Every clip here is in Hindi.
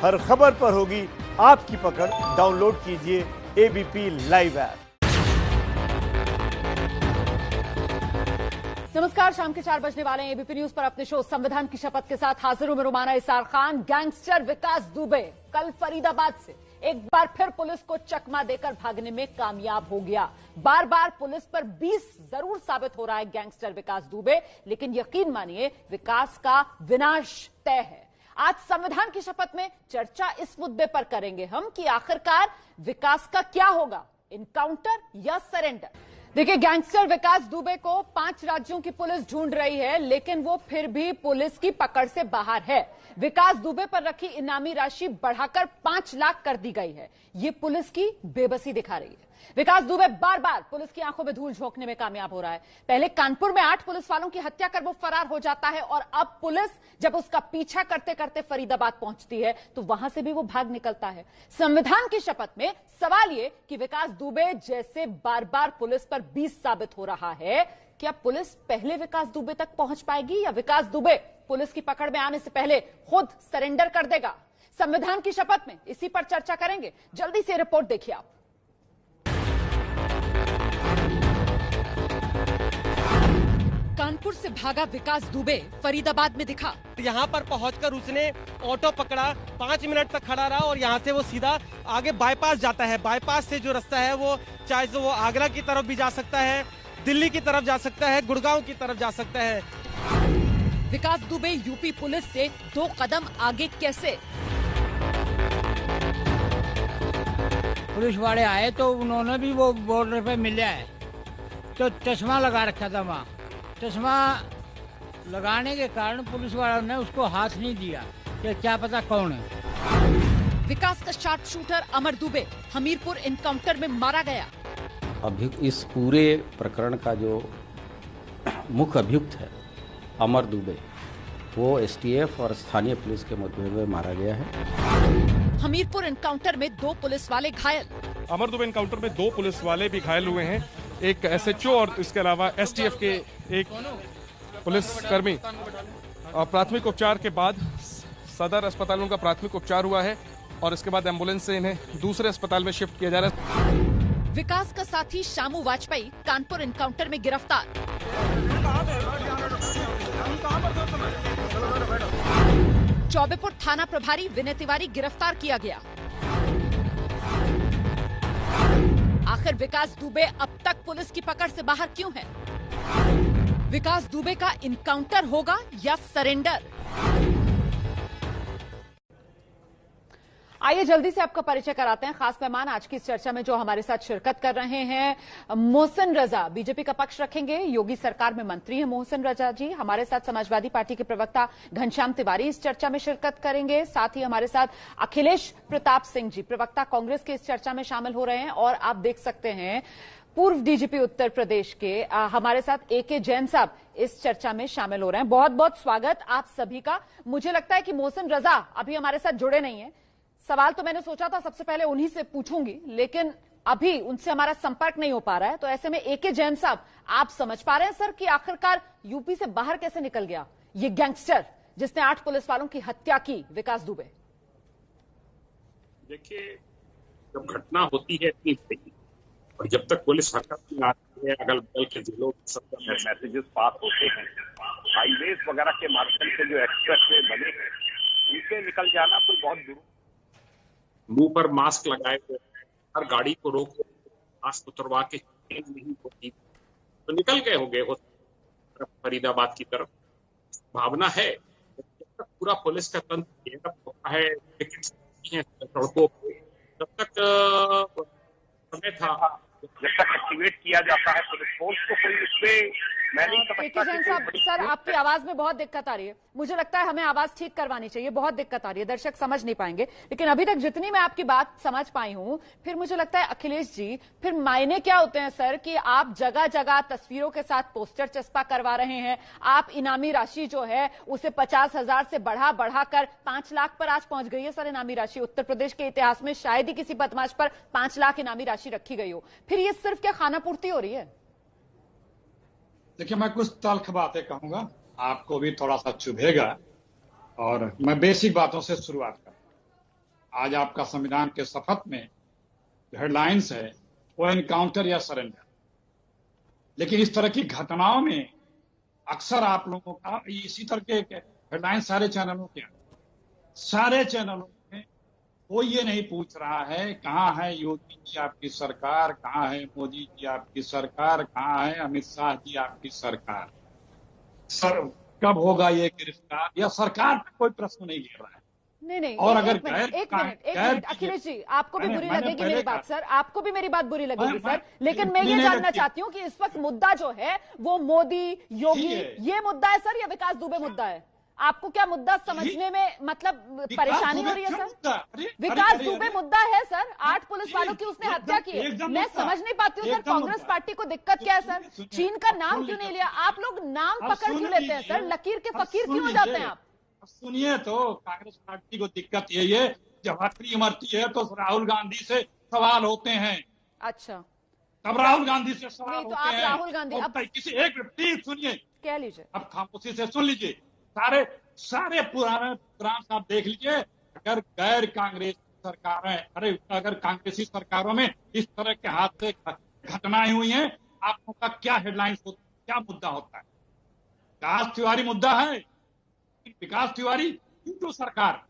हर खबर पर होगी आपकी पकड़। डाउनलोड कीजिए एबीपी लाइव ऐप। नमस्कार, शाम के 4 बजने वाले हैं। एबीपी न्यूज पर अपने शो संविधान की शपथ के साथ हाजिर हूं मैं रुमाना इसार खान। गैंगस्टर विकास दुबे कल फरीदाबाद से एक बार फिर पुलिस को चकमा देकर भागने में कामयाब हो गया। बार बार पुलिस पर 20 जरूर साबित हो रहा है गैंगस्टर विकास दुबे, लेकिन यकीन मानिए विकास का विनाश तय है। आज संविधान की शपथ में चर्चा इस मुद्दे पर करेंगे हम कि आखिरकार विकास का क्या होगा, इनकाउंटर या सरेंडर। देखिए, गैंगस्टर विकास दुबे को 5 राज्यों की पुलिस ढूंढ रही है, लेकिन वो फिर भी पुलिस की पकड़ से बाहर है। विकास दुबे पर रखी इनामी राशि बढ़ाकर 5 लाख कर दी गई है। ये पुलिस की बेबसी दिखा रही है। विकास दुबे बार बार पुलिस की आंखों में धूल झोंकने में कामयाब हो रहा है। पहले कानपुर में 8 पुलिस वालों की हत्या कर वो फरार हो जाता है, और अब पुलिस जब उसका पीछा करते करते फरीदाबाद पहुंचती है तो वहां से भी वो भाग निकलता है। संविधान की शपथ में सवाल ये कि विकास दुबे जैसे बार बार पुलिस पर 20 साबित हो रहा है, क्या पुलिस पहले विकास दुबे तक पहुंच पाएगी या विकास दुबे पुलिस की पकड़ में आने से पहले खुद सरेंडर कर देगा? संविधान की शपथ में इसी पर चर्चा करेंगे। जल्दी से रिपोर्ट देखिए आप। कानपुर से भागा विकास दुबे फरीदाबाद में दिखा। यहाँ पर पहुंचकर उसने ऑटो पकड़ा, 5 मिनट तक खड़ा रहा और यहाँ से वो सीधा आगे बाईपास जाता है। बाईपास से जो रास्ता है वो चाहे तो वो आगरा की तरफ भी जा सकता है, दिल्ली की तरफ जा सकता है, गुड़गांव की तरफ जा सकता है। विकास दुबे यूपी पुलिस से 2 कदम आगे कैसे? पुलिस वाले आए तो उन्होंने भी वो बॉर्डर पे मिला है, तो चश्मा लगा रखा था। वहाँ चश्मा लगाने के कारण पुलिस वालों ने उसको हाथ नहीं दिया कि क्या पता कौन है। विकास का sharp shooter Amar Dubey Hamirpur encounter में मारा गया। इस पूरे प्रकरण का जो मुख्य अभियुक्त है अमर दुबे, वो एसटीएफ और स्थानीय पुलिस के मदद में मारा गया है। हमीरपुर एनकाउंटर में 2 पुलिस वाले घायल। अमर दुबे एनकाउंटर में 2 पुलिस वाले भी घायल हुए हैं, एक एसएचओ और इसके अलावा एसटीएफ के एक पुलिसकर्मी। प्राथमिक उपचार के बाद सदर अस्पताल में उनका प्राथमिक उपचार हुआ है और इसके बाद एम्बुलेंस से इन्हें दूसरे अस्पताल में शिफ्ट किया जा रहा है। विकास का साथी शामू वाजपेयी कानपुर एनकाउंटर में गिरफ्तार। चौबेपुर थाना प्रभारी विनय तिवारी गिरफ्तार किया गया। आखिर विकास दुबे अब तक पुलिस की पकड़ से बाहर क्यों है? विकास दुबे का इनकाउंटर होगा या सरेंडर? आइए जल्दी से आपका परिचय कराते हैं। खास मेहमान आज की इस चर्चा में जो हमारे साथ शिरकत कर रहे हैं, मोहसिन रजा बीजेपी का पक्ष रखेंगे, योगी सरकार में मंत्री हैं मोहसिन रजा जी। हमारे साथ समाजवादी पार्टी के प्रवक्ता घनश्याम तिवारी इस चर्चा में शिरकत करेंगे। साथ ही हमारे साथ अखिलेश प्रताप सिंह जी प्रवक्ता कांग्रेस के इस चर्चा में शामिल हो रहे हैं। और आप देख सकते हैं पूर्व डीजीपी उत्तर प्रदेश के हमारे साथ एके जैन साहब इस चर्चा में शामिल हो रहे हैं। बहुत बहुत स्वागत आप सभी का। मुझे लगता है कि मोहसिन रजा अभी हमारे साथ जुड़े नहीं है। सवाल तो मैंने सोचा था सबसे पहले उन्हीं से पूछूंगी, लेकिन अभी उनसे हमारा संपर्क नहीं हो पा रहा है। तो ऐसे में एके जैन साहब, आप समझ पा रहे हैं सर कि आखिरकार यूपी से बाहर कैसे निकल गया ये गैंगस्टर जिसने 8 पुलिस वालों की हत्या की, विकास दुबे? देखिए, जब घटना होती है इतनी बड़ी और जब तक पुलिस हरकत में आती है, अगल बगल के जिलों में सब मैसेजेस पास होते हैं, हाईवेज वगैरह के माध्यम से जो एक्सप्रेस वे बने हैं उनसे निकल जाना कोई बहुत दूर। मुंह पर मास्क लगाए हुए हर गाड़ी को रोक मास्क उतरवा के नहीं होती तो निकल गए होंगे फरीदाबाद की तरफ। भावना है जब तक पूरा पुलिस का तंत्र होता है, सड़कों पे, तब तक समय था जब तक एक्टिवेट किया जाता है पुलिस फोर्स को कोई इसमें मैं नहीं समझता। सर आपकी आवाज में बहुत दिक्कत आ रही है, मुझे लगता है हमें आवाज ठीक करवानी चाहिए। बहुत दिक्कत आ रही है, दर्शक समझ नहीं पाएंगे। लेकिन अभी तक जितनी मैं आपकी बात समझ पाई हूं, फिर मुझे लगता है अखिलेश जी, फिर मायने क्या होते हैं सर कि आप जगह जगह तस्वीरों के साथ पोस्टर चस्पा करवा रहे हैं। आप इनामी राशि जो है उसे 50,000 से बढ़ाकर 5 लाख पर आज पहुंच गई है सर इनामी राशि। उत्तर प्रदेश के इतिहास में शायद ही किसी बदमाश पर 5 लाख इनामी राशि रखी गई हो। फिर ये सिर्फ क्या खाना पूर्ति हो रही है? देखिए, मैं कुछ तल्ख बातें कहूंगा, आपको भी थोड़ा सा चुभेगा, और मैं बेसिक बातों से शुरुआत करूं। आज आपका संविधान के शपथ में हेडलाइंस है वो एनकाउंटर या सरेंडर, लेकिन इस तरह की घटनाओं में अक्सर आप लोगों का इसी तरह के हेडलाइन सारे चैनलों के, सारे चैनलों में कोई ये नहीं पूछ रहा है कहाँ है योगी जी आपकी सरकार, कहाँ है मोदी जी आपकी सरकार, कहाँ है अमित शाह जी आपकी सरकार, सर कब होगा ये गिरफ्तार, या सरकार पर कोई प्रश्न नहीं ले रहा है। नहीं और अगर एक मिनट अखिलेश जी, आपको भी बुरी लगेगी मेरी बात सर, आपको भी मेरी बात बुरी लगेगी सर, लेकिन मैं ये जानना चाहती हूँ कि इस वक्त मुद्दा जो है वो मोदी योगी ये मुद्दा है सर या विकास दुबे मुद्दा है? आपको क्या मुद्दा समझने में मतलब परेशानी हो रही है सर? विकास दुबे मुद्दा है सर, 8 पुलिस वालों की उसने हत्या की है। मैं समझ नहीं पाती हूँ सर, कांग्रेस पार्टी को दिक्कत क्या है सर? चीन का नाम क्यों नहीं लिया? आप लोग नाम पकड़ क्यों लेते हैं सर? लकीर के फकीर क्यों हो जाते हैं आप? सुनिए तो, कांग्रेस पार्टी को दिक्कत यही है जब हथकड़ी मरती है तो राहुल गांधी से सवाल होते हैं। अच्छा, तब राहुल गांधी से सवाल तो होते आप हैं। राहुल गांधी अब किसी एक प्लीज सुनिए, कह लीजिए, अब खामोशी से सुन लीजिए, सारे पुराने प्रोग्राम आप देख लीजिए। अगर गैर कांग्रेस सरकारें, अगर कांग्रेसी सरकारों में इस तरह के हादसे घटनाएं हुई हैं, आप लोगों का क्या हेडलाइंस होता है, क्या मुद्दा होता है? विकास तिवारी मुद्दा है, विकास तिवारी क्यों सरकार,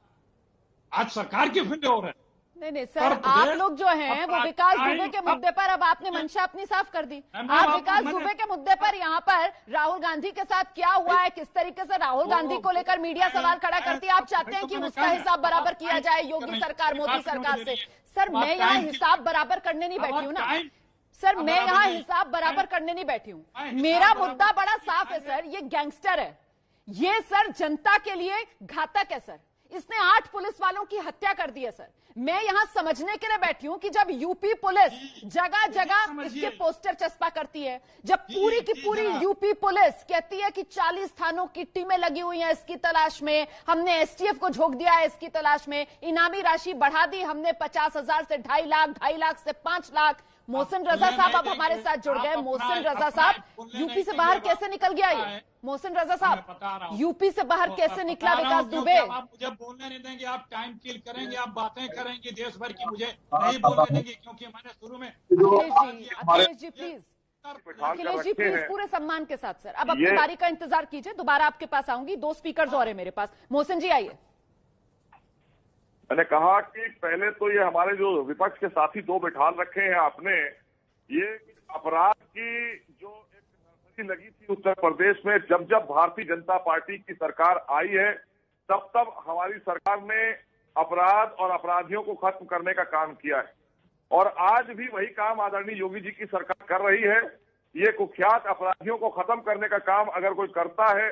आज सरकार की फिर हो रहा है। नहीं सर, आप लोग जो हैं वो विकास दुबे के मुद्दे पर, अब आपने मंशा अपनी साफ कर दी। आप विकास दुबे के मुद्दे पर यहाँ पर राहुल गांधी के साथ क्या हुआ है, किस तरीके से राहुल गांधी को लेकर मीडिया सवाल खड़ा करती है, आप चाहते हैं कि उसका हिसाब बराबर किया जाए योगी सरकार मोदी सरकार से। सर मैं यहाँ हिसाब बराबर करने नहीं बैठी हूँ ना सर, मैं यहाँ हिसाब बराबर करने नहीं बैठी हूँ। मेरा मुद्दा बड़ा साफ है सर, ये गैंगस्टर है, ये सर जनता के लिए घातक है सर, इसने 8 पुलिस वालों की हत्या कर दी है सर। मैं यहां समझने के लिए बैठी हूं कि जब यूपी पुलिस जगह जगह इसके पोस्टर चस्पा करती है, जब पूरी की पूरी यूपी पुलिस कहती है कि 40 थानों की टीमें लगी हुई हैं इसकी तलाश में, हमने एसटीएफ को झोंक दिया है इसकी तलाश में, इनामी राशि बढ़ा दी हमने 50,000 से 2.5 लाख, 2.5 लाख से 5 लाख। मोहसिन रजा साहब अब हमारे साथ जुड़ गए। मोहसिन रजा साहब, यूपी से बाहर कैसे निकल गया ये? मोहसिन रजा साहब, यूपी से बाहर कैसे निकला विकास दुबे? आप मुझे बोलने नहीं देंगे, आप टाइम किल करेंगे, आप बातें करेंगे देश भर की, मुझे नहीं बोलने देंगे क्योंकि मैंने शुरू में। अखिलेश जी प्लीज, अखिलेश जी प्लीज, पूरे सम्मान के साथ सर, अब अपनी बारी का इंतजार कीजिए, दोबारा आपके पास आऊंगी। 2 स्पीकर्स और है मेरे पास। मोहसिन जी आइए। मैंने कहा कि पहले तो ये हमारे जो विपक्ष के साथी 2 बिठाल रखे हैं आपने, ये अपराध की जो एक नर्सरी लगी थी उत्तर प्रदेश में, जब जब भारतीय जनता पार्टी की सरकार आई है तब तब हमारी सरकार ने अपराध और अपराधियों को खत्म करने का काम किया है, और आज भी वही काम आदरणीय योगी जी की सरकार कर रही है। ये कुख्यात अपराधियों को खत्म करने का काम अगर कोई करता है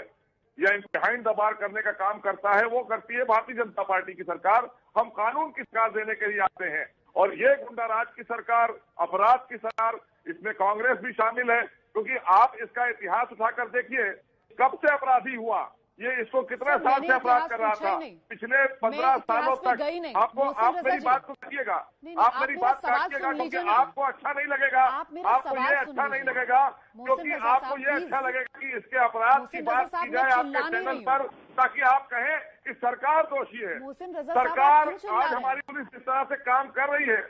या बिहाइंड द बार करने का काम करता है, वो करती है भारतीय जनता पार्टी की सरकार। हम कानून की सरकार देने के लिए आते हैं, और ये गुंडाराज की सरकार, अपराध की सरकार, इसमें कांग्रेस भी शामिल है, क्योंकि आप इसका इतिहास उठाकर देखिए कब से अपराधी हुआ, ये इसको कितने साल से अपराध कर रहा था, पिछले 15 सालों तक। आपको, आप मेरी बात को रखिएगा, आप मेरी बात काटिएगा, क्योंकि आपको अच्छा नहीं लगेगा, आपको ये अच्छा नहीं लगेगा, क्योंकि आपको ये अच्छा लगेगा कि इसके अपराध की बात की जाए आपके चैनल पर, ताकि आप कहें कि सरकार दोषी है। सरकार, आज हमारी पुलिस जिस तरह से काम कर रही है,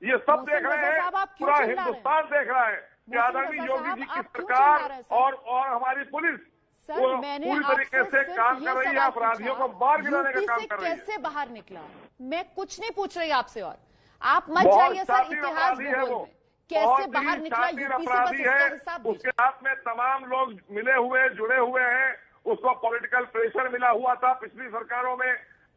ये सब देख रहे हैं, पूरा हिंदुस्तान देख रहा है कि आदरणीय योगी जी की सरकार और हमारी पुलिस सर, मैंने पूरी तरीके से काम कर रही है, अपराधियों को बाहर गिराने का काम कर रही है। कैसे बाहर निकला? मैं कुछ नहीं पूछ रही आपसे, और आप मत जाइए सर इतिहास भूगोल में। कैसे बाहर निकला यूपी से, बस इसका हिसाब उसके साथ में तमाम लोग मिले हुए, जुड़े हुए हैं, उसको पॉलिटिकल प्रेशर मिला हुआ था पिछली सरकारों में,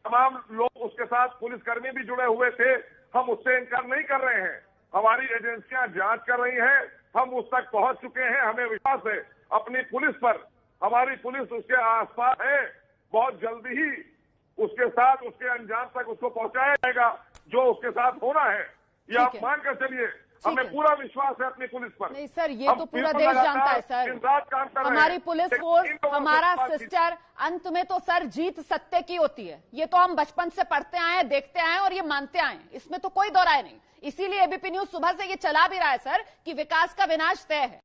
तमाम लोग उसके साथ पुलिसकर्मी भी जुड़े हुए थे। हम उससे इनकार नहीं कर रहे हैं, हमारी एजेंसियां जांच कर रही हैं, हम उस तक पहुंच चुके हैं, हमें विश्वास है अपनी पुलिस पर, हमारी पुलिस उसके आसपास है, बहुत जल्दी ही उसके साथ, उसके अंजाम तक उसको पहुंचाया जाएगा जो उसके साथ होना है, ये आप मानकर चलिए। हमें पूरा विश्वास है अपनी पुलिस पर। नहीं सर, ये तो पूरा देश जानता है सर, हमारी पुलिस फोर्स, हमारा सिस्टर, अंत में तो सर जीत सत्य की होती है, ये तो हम बचपन से पढ़ते आए हैं, देखते आए हैं और ये मानते आए हैं, इसमें तो कोई दो राय नहीं। इसीलिए एबीपी न्यूज सुबह से ये चला भी रहा है सर कि विकास का विनाश तय है।